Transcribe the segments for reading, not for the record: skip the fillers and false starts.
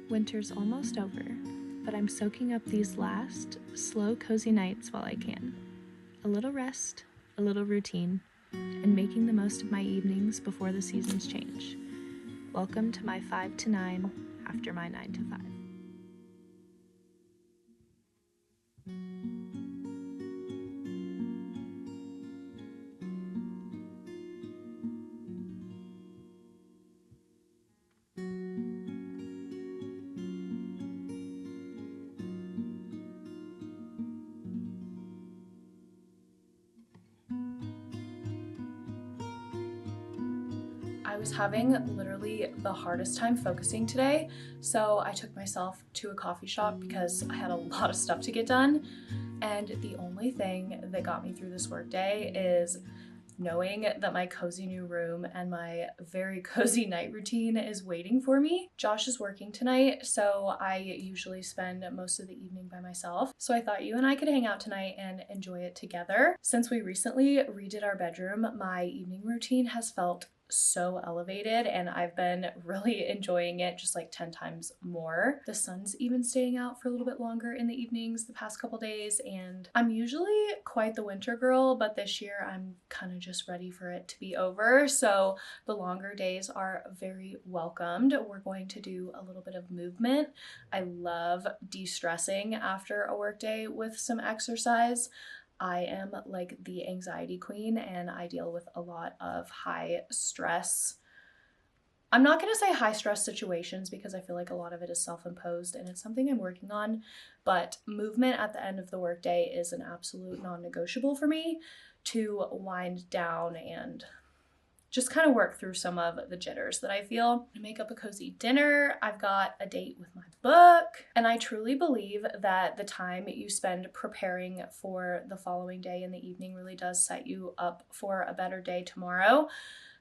Winter's almost over, but I'm soaking up these last, slow, cozy nights while I can. A little rest, a little routine, and making the most of my evenings before the seasons change. Welcome to my 5 to 9 after my 9 to 5. I was having literally the hardest time focusing today, so I took myself to a coffee shop because I had a lot of stuff to get done, and the only thing that got me through this workday is knowing that my cozy new room and my very cozy night routine is waiting for me. Josh is working tonight, so I usually spend most of the evening by myself. So I thought you and I could hang out tonight and enjoy it together. Since we recently redid our bedroom, my evening routine has felt so elevated and I've been really enjoying it just like 10 times more. The sun's even staying out for a little bit longer in the evenings the past couple days, and I'm usually quite the winter girl, but this year I'm kind of just ready for it to be over. So the longer days are very welcomed. We're going to do a little bit of movement. I love de-stressing after a workday with some exercise. I am like the anxiety queen and I deal with a lot of high stress. I'm not going to say high stress situations because I feel like a lot of it is self-imposed and it's something I'm working on, but movement at the end of the workday is an absolute non-negotiable for me to wind down and just kind of work through some of the jitters that I feel. I make up a cozy dinner. I've got a date with my book. And I truly believe that the time you spend preparing for the following day in the evening really does set you up for a better day tomorrow.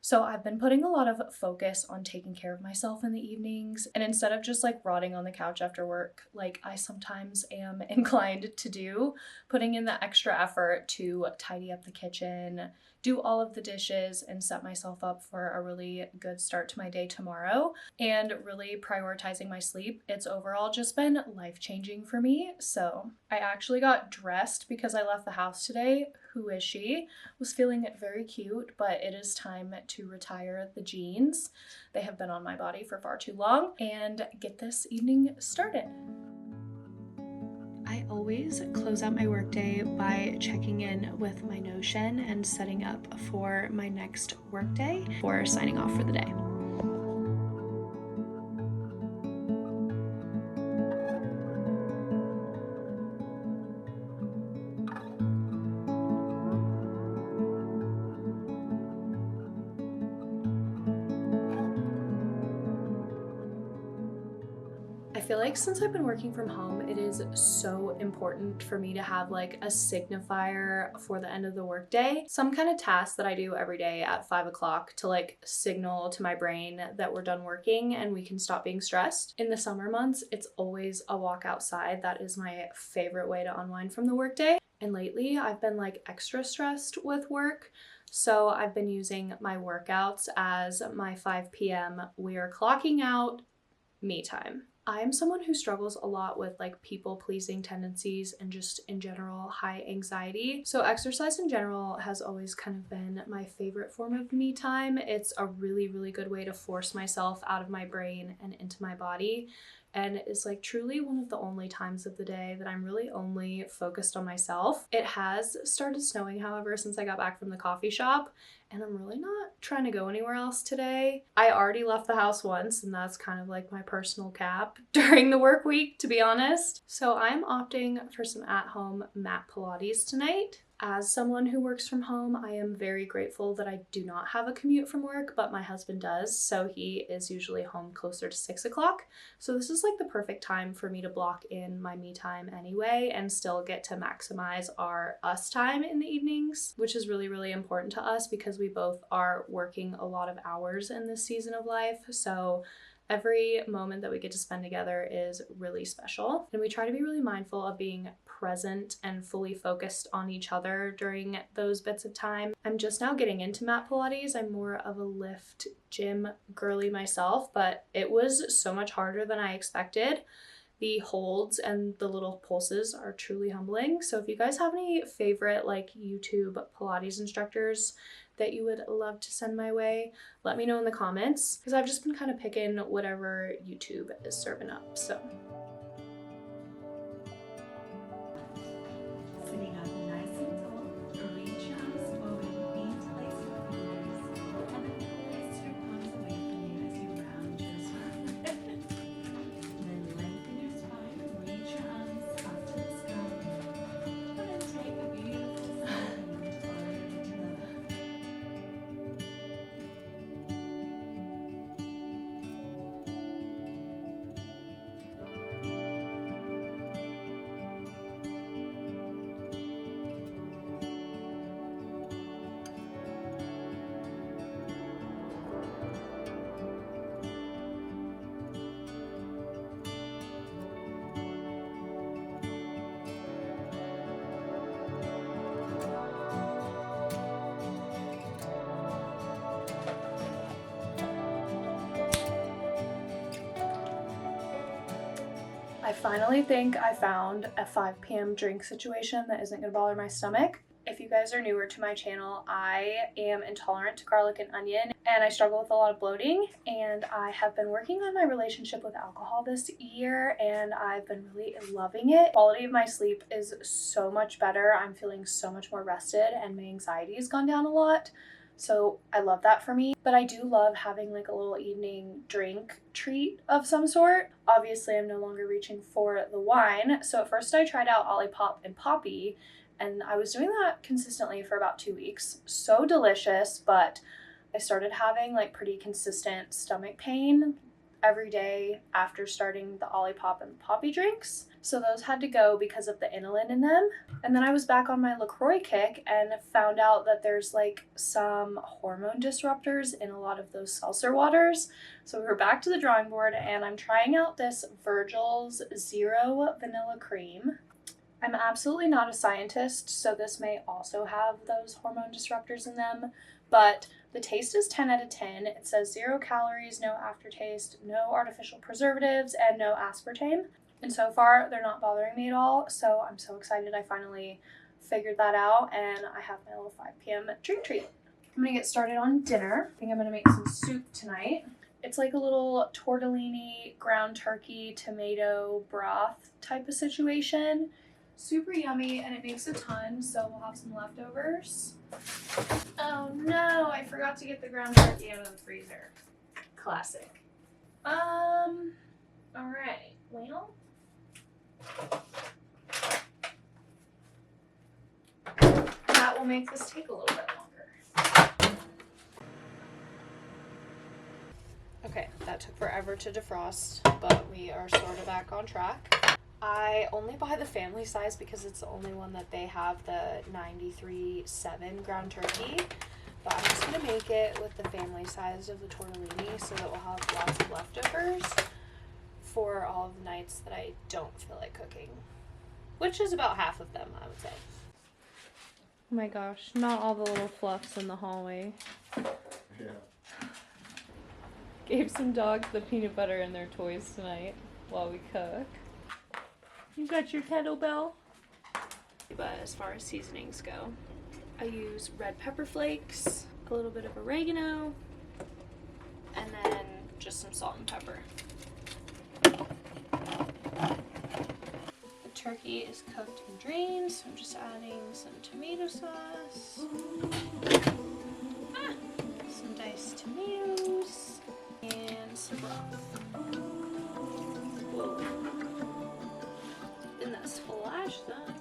So I've been putting a lot of focus on taking care of myself in the evenings, and instead of just like rotting on the couch after work, like I sometimes am inclined to do, putting in the extra effort to tidy up the kitchen, do all of the dishes, and set myself up for a really good start to my day tomorrow, and really prioritizing my sleep. It's overall just been life-changing for me. So I actually got dressed because I left the house today. Who is she? Was feeling very cute, but it is time to retire the jeans. They have been on my body for far too long, and get this evening started. I always close out my workday by checking in with my Notion and setting up for my next workday before signing off for the day. I feel like since I've been working from home, it is so important for me to have like a signifier for the end of the workday. Some kind of task that I do every day at 5 o'clock to like signal to my brain that we're done working and we can stop being stressed. In the summer months, it's always a walk outside. That is my favorite way to unwind from the workday. And lately I've been like extra stressed with work. So I've been using my workouts as my 5 p.m. we are clocking out me time. I am someone who struggles a lot with like people-pleasing tendencies and just in general high anxiety. So exercise in general has always kind of been my favorite form of me time. It's a really, really good way to force myself out of my brain and into my body. And it's like truly one of the only times of the day that I'm really only focused on myself. It has started snowing, however, since I got back from the coffee shop, and I'm really not trying to go anywhere else today. I already left the house once, and that's kind of like my personal cap during the work week, to be honest. So I'm opting for some at-home mat Pilates tonight. As someone who works from home, I am very grateful that I do not have a commute from work, but my husband does, so he is usually home closer to 6 o'clock. So this is like the perfect time for me to block in my me time anyway and still get to maximize our us time in the evenings, which is really, really important to us because we both are working a lot of hours in this season of life. So Every moment that we get to spend together is really special, and we try to be really mindful of being present and fully focused on each other during those bits of time. I'm just now getting into mat Pilates. I'm more of a lift gym girly myself, but it was so much harder than I expected. The holds and the little pulses are truly humbling. So if you guys have any favorite like YouTube Pilates instructors that you would love to send my way, let me know in the comments, because I've just been kind of picking whatever YouTube is serving up. So sitting up nice and tall, reach your arms forward, interlace your fingers, and then place your palms away from you as you round your spine. Then lengthen your spine, reach your arms up to the sky, and then take a beautiful smile and follow it together. I finally think I found a 5 p.m. drink situation that isn't going to bother my stomach. If you guys are newer to my channel, I am intolerant to garlic and onion, and I struggle with a lot of bloating, and I have been working on my relationship with alcohol this year, and I've been really loving it. Quality of my sleep is so much better. I'm feeling so much more rested, and my anxiety has gone down a lot. So I love that for me, but I do love having like a little evening drink treat of some sort. Obviously, I'm no longer reaching for the wine. So at first I tried out Olipop and Poppy, and I was doing that consistently for about 2 weeks. So delicious, but I started having like pretty consistent stomach pain every day after starting the Olipop and Poppy drinks. So those had to go because of the inulin in them. And then I was back on my LaCroix kick and found out that there's like some hormone disruptors in a lot of those seltzer waters. So we're back to the drawing board, and I'm trying out this Virgil's Zero Vanilla Cream. I'm absolutely not a scientist, so this may also have those hormone disruptors in them, but the taste is 10 out of 10. It says 0 calories, no aftertaste, no artificial preservatives, and no aspartame. And so far, they're not bothering me at all, so I'm so excited I finally figured that out, and I have my little 5 p.m. drink treat. I'm gonna get started on dinner. I think I'm gonna make some soup tonight. It's like a little tortellini, ground turkey, tomato broth type of situation. Super yummy, and it makes a ton, so we'll have some leftovers. Oh no, I forgot to get the ground turkey out of the freezer. Classic. Alright, well. That will make this take a little bit longer. Okay, that took forever to defrost, but we are sort of back on track. I only buy the family size because it's the only one that they have, the 93.7 ground turkey. But I'm just going to make it with the family size of the tortellini so that we'll have lots of leftovers for all of the nights that I don't feel like cooking. Which is about half of them, I would say. Oh my gosh, not all the little fluffs in the hallway. Yeah. Gave some dogs the peanut butter in their toys tonight while we cook. You got your kettlebell? But as far as seasonings go, I use red pepper flakes, a little bit of oregano, and then just some salt and pepper. The turkey is cooked and drained, so I'm just adding some tomato sauce, some diced tomatoes, and some broth. Whoa. Then that splash them.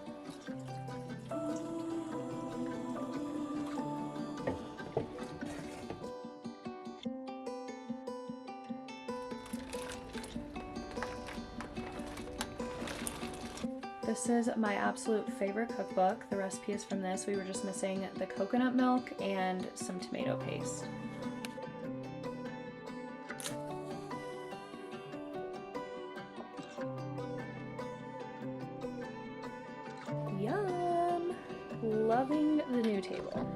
This is my absolute favorite cookbook. The recipe is from this. We were just missing the coconut milk and some tomato paste. loving the new table.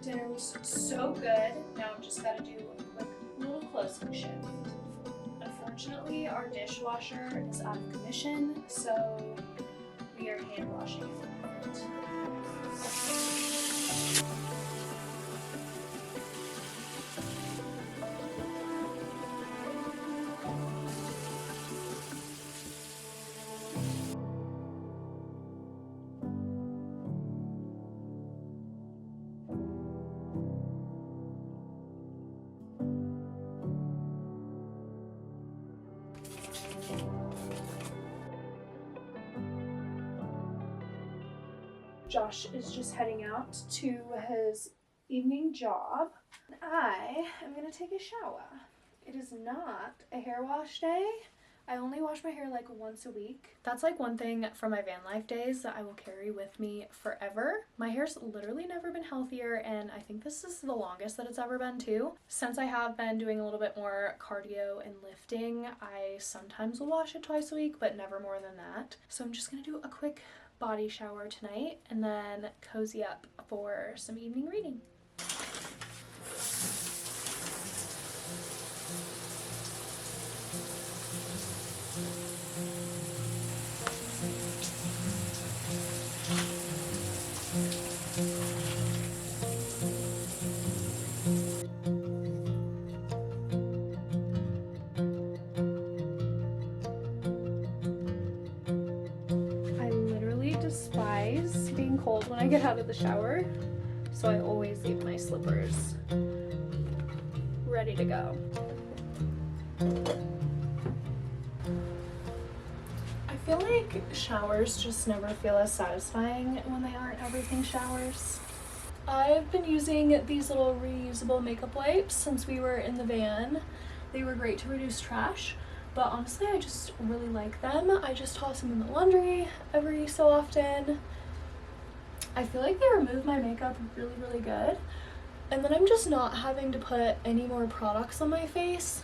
Dinner was so good. Now I'm just gotta do a quick little closing shift. Unfortunately, our dishwasher is out of commission, so we are hand washing it for the moment. Josh is just heading out to his evening job. I am gonna take a shower. It is not a hair wash day. I only wash my hair like once a week. That's like one thing from my van life days that I will carry with me forever. My hair's literally never been healthier, and I think this is the longest that it's ever been too. Since I have been doing a little bit more cardio and lifting, I sometimes will wash it twice a week, but never more than that. So I'm just gonna do a quick body shower tonight and then cozy up for some evening reading. Despise being cold when I get out of the shower, so I always leave my slippers ready to go. I feel like showers just never feel as satisfying when they aren't everything showers. I've been using these little reusable makeup wipes since we were in the van. They were great to reduce trash. But honestly, I just really like them. I just toss them in the laundry every so often. I feel like they remove my makeup really, really good. And then I'm just not having to put any more products on my face,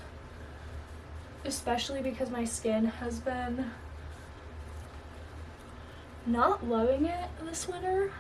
especially because my skin has been not loving it this winter.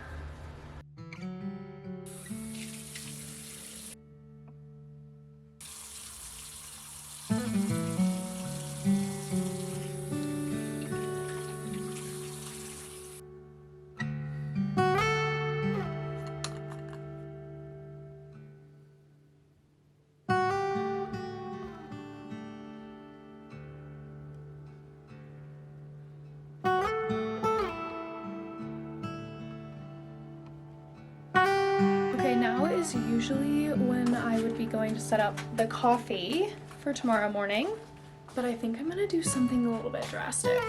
Now is usually when I would be going to set up the coffee for tomorrow morning, but I think I'm gonna do something a little bit drastic.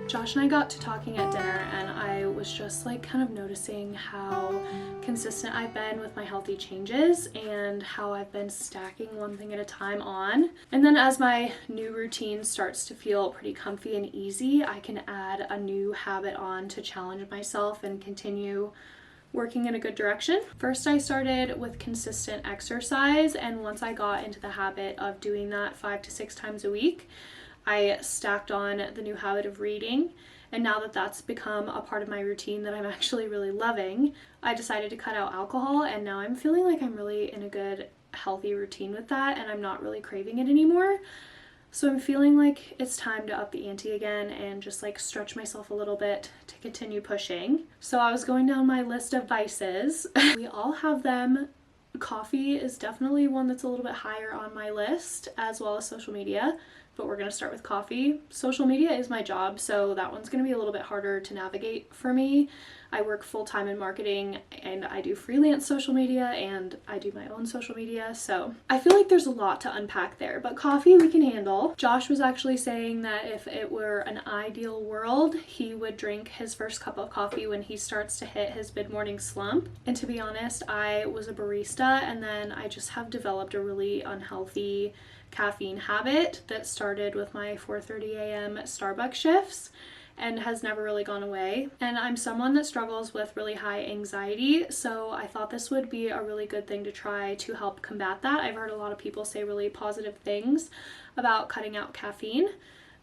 Josh and I got to talking at dinner, and I was just like kind of noticing how consistent I've been with my healthy changes and how I've been stacking one thing at a time on. And then as my new routine starts to feel pretty comfy and easy, I can add a new habit on to challenge myself and continue working in a good direction. First, I started with consistent exercise, and once I got into the habit of doing that 5 to 6 times a week, I stacked on the new habit of reading. And now that that's become a part of my routine that I'm actually really loving, I decided to cut out alcohol, and now I'm feeling like I'm really in a good, healthy routine with that, and I'm not really craving it anymore. So I'm feeling like it's time to up the ante again and just like stretch myself a little bit to continue pushing. So I was going down my list of vices. We all have them. Coffee is definitely one that's a little bit higher on my list, as well as social media. But we're going to start with coffee. Social media is my job, so that one's going to be a little bit harder to navigate for me. I work full-time in marketing, and I do freelance social media, and I do my own social media, so I feel like there's a lot to unpack there, but coffee we can handle. Josh was actually saying that if it were an ideal world, he would drink his first cup of coffee when he starts to hit his mid-morning slump. And to be honest, I was a barista, and then I just have developed a really unhealthy caffeine habit that started with my 4:30 a.m. Starbucks shifts and has never really gone away. And I'm someone that struggles with really high anxiety, so I thought this would be a really good thing to try to help combat that. I've heard a lot of people say really positive things about cutting out caffeine,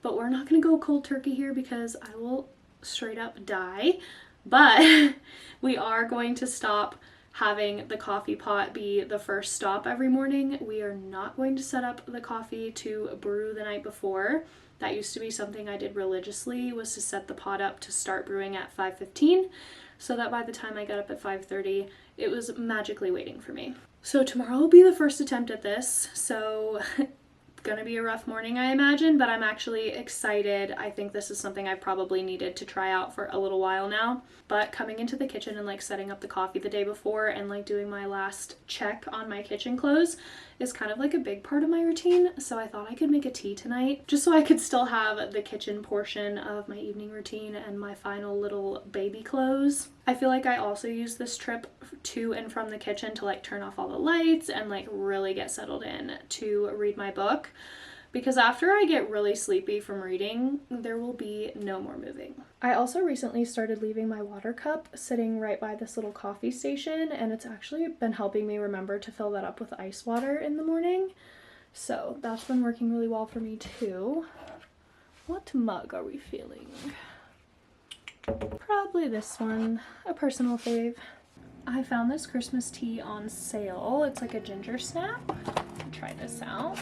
but we're not gonna go cold turkey here because I will straight up die. But we are going to stop having the coffee pot be the first stop every morning. We are not going to set up the coffee to brew the night before. That used to be something I did religiously, was to set the pot up to start brewing at 5:15, so that by the time I got up at 5:30, it was magically waiting for me. So tomorrow will be the first attempt at this, so gonna be a rough morning, I imagine, but I'm actually excited. I think this is something I've probably needed to try out for a little while now. But coming into the kitchen and like setting up the coffee the day before and like doing my last check on my kitchen clothes is kind of like a big part of my routine. So I thought I could make a tea tonight just so I could still have the kitchen portion of my evening routine and my final little baby clothes. I feel like I also use this trip to and from the kitchen to like turn off all the lights and like really get settled in to read my book, because after I get really sleepy from reading, there will be no more moving. I also recently started leaving my water cup sitting right by this little coffee station, and it's actually been helping me remember to fill that up with ice water in the morning. So that's been working really well for me too. What mug are we feeling? Probably this one, a personal fave. I found this Christmas tea on sale. It's like a ginger snap. Try this out.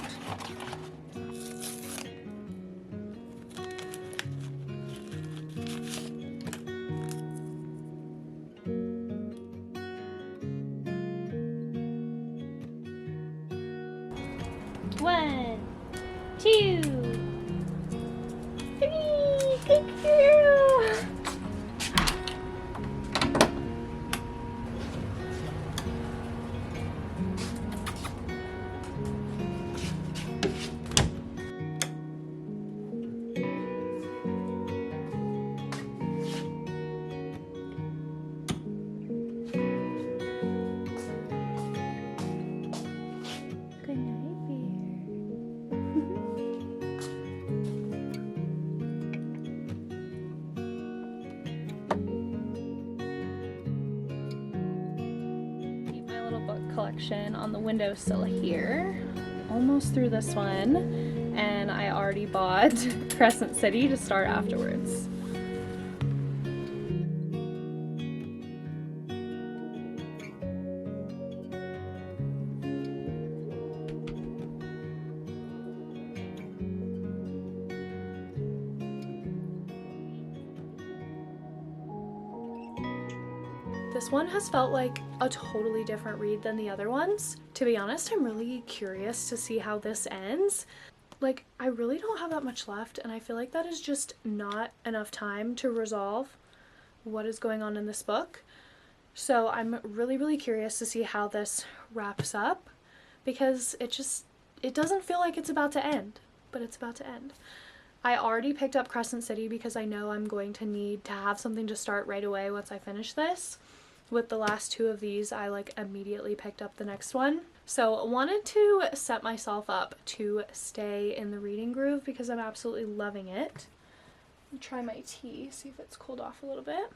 One, two, three. Thank you. Good night, bear. Keep my little book collection on the windowsill here. Almost through this one, and I already bought Crescent City to start afterwards. This one has felt like a totally different read than the other ones. To be honest, I'm really curious to see how this ends. Like, I really don't have that much left, and I feel like that is just not enough time to resolve what is going on in this book. So I'm really, really curious to see how this wraps up, because it doesn't feel like it's about to end, but it's about to end. I already picked up Crescent City because I know I'm going to need to have something to start right away once I finish this. With the last two of these, I like immediately picked up the next one. So I wanted to set myself up to stay in the reading groove because I'm absolutely loving it. Let me try my tea, see if it's cooled off a little bit.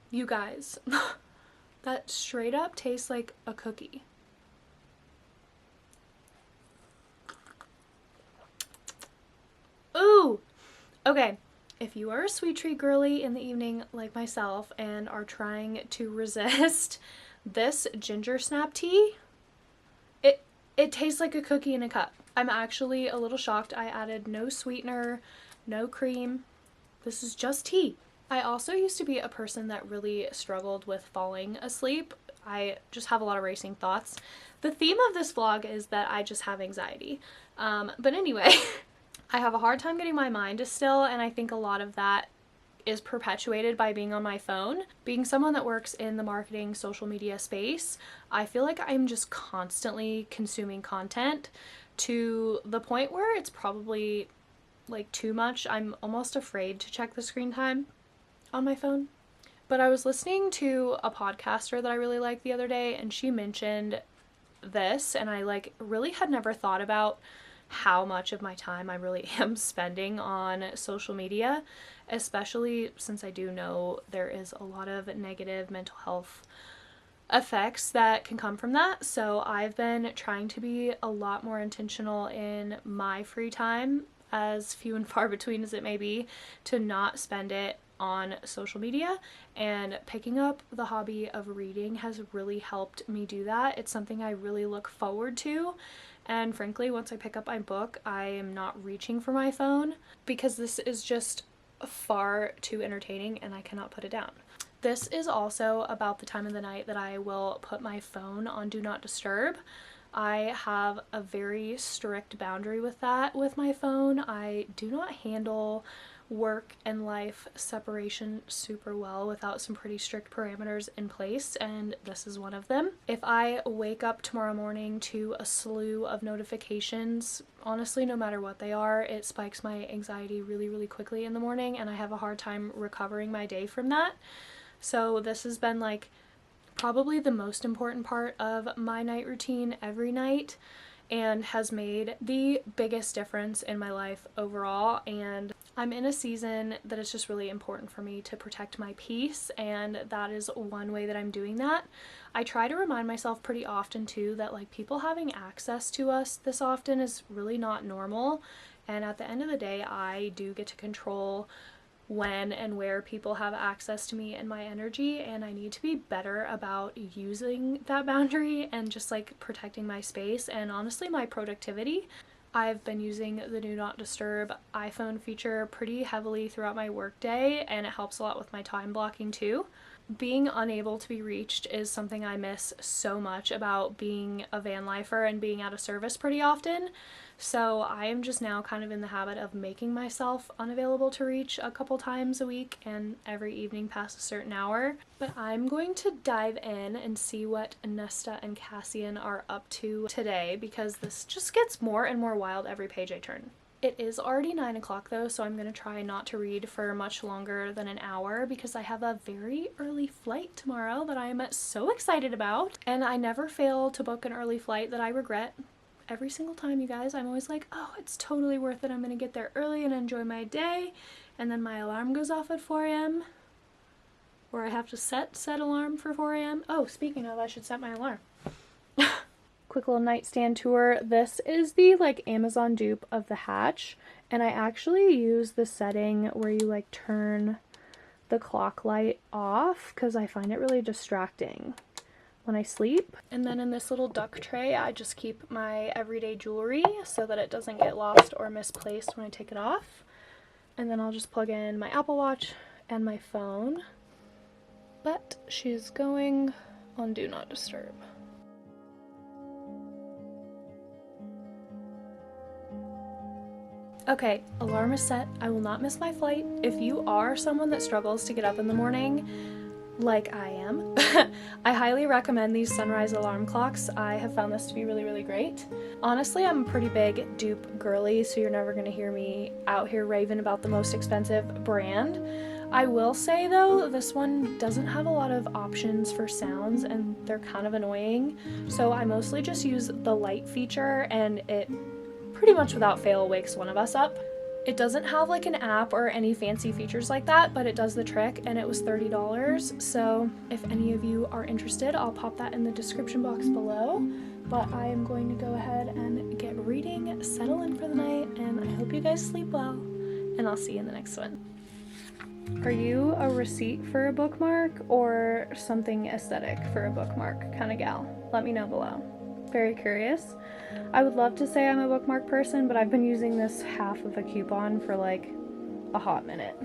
You guys, that straight up tastes like a cookie. Ooh! Okay, if you are a sweet treat girly in the evening like myself and are trying to resist this ginger snap tea, it tastes like a cookie in a cup. I'm actually a little shocked. I added no sweetener, no cream. This is just tea. I also used to be a person that really struggled with falling asleep. I just have a lot of racing thoughts. The theme of this vlog is that I just have anxiety. But anyway, I have a hard time getting my mind to still, and I think a lot of that is perpetuated by being on my phone. Being someone that works in the marketing social media space, I feel like I'm just constantly consuming content to the point where it's probably like too much. I'm almost afraid to check the screen time on my phone. But I was listening to a podcaster that I really liked the other day, and she mentioned this, and I like really had never thought about how much of my time I really am spending on social media, especially since I do know there is a lot of negative mental health effects that can come from that. So I've been trying to be a lot more intentional in my free time. as few and far between as it may be, to not spend it on social media, and picking up the hobby of reading has really helped me do that. It's something I really look forward to, and frankly, once I pick up my book, I am not reaching for my phone because this is just far too entertaining and I cannot put it down. This is also about the time of the night that I will put my phone on Do Not Disturb. I have a very strict boundary with that with my phone. I do not handle work and life separation super well without some pretty strict parameters in place, and this is one of them. If I wake up tomorrow morning to a slew of notifications, honestly, no matter what they are, it spikes my anxiety really, really quickly in the morning, and I have a hard time recovering my day from that. So this has been like probably the most important part of my night routine every night, and has made the biggest difference in my life overall. And I'm in a season that it's just really important for me to protect my peace, and that is one way that I'm doing that. I try to remind myself pretty often too that like people having access to us this often is really not normal, and at the end of the day I do get to control when and where people have access to me and my energy, and I need to be better about using that boundary and just like protecting my space and honestly my productivity. I've been using the Do Not Disturb iPhone feature pretty heavily throughout my workday, and it helps a lot with my time blocking too. Being unable to be reached is something I miss so much about being a van lifer and being out of service pretty often. So I am just now kind of in the habit of making myself unavailable to reach a couple times a week and every evening past a certain hour. But I'm going to dive in and see what Nesta and Cassian are up to today, because this just gets more and more wild every page I turn. It is already 9 o'clock though, so I'm going to try not to read for much longer than an hour because I have a very early flight tomorrow that I'm so excited about. And I never fail to book an early flight that I regret. Every single time, you guys, I'm always like, oh, it's totally worth it. I'm going to get there early and enjoy my day. And then my alarm goes off at 4 a.m. Or I have to set alarm for 4 a.m. Oh, speaking of, I should set my alarm. Quick little nightstand tour. This is the like Amazon dupe of the Hatch, and I actually use the setting where you like turn the clock light off because I find it really distracting when I sleep. And then in this little duck tray I just keep my everyday jewelry so that it doesn't get lost or misplaced when I take it off. And then I'll just plug in my Apple Watch and my phone. But she's going on Do Not Disturb. Okay, alarm is set. I will not miss my flight. If you are someone that struggles to get up in the morning, like I am, I highly recommend these sunrise alarm clocks. I have found this to be really, really great. Honestly, I'm a pretty big dupe girly, so you're never gonna hear me out here raving about the most expensive brand. I will say though, this one doesn't have a lot of options for sounds and they're kind of annoying. So I mostly just use the light feature, and it pretty much without fail wakes one of us up. It doesn't have like an app or any fancy features like that, but it does the trick, and it was $30. So if any of you are interested, I'll pop that in the description box below. But I am going to go ahead and get reading, settle in for the night, and I hope you guys sleep well, and I'll see you in the next one. Are you a receipt for a bookmark or something aesthetic for a bookmark kind of gal? Let me know below. Very curious. I would love to say I'm a bookmark person, but I've been using this half of a coupon for like a hot minute.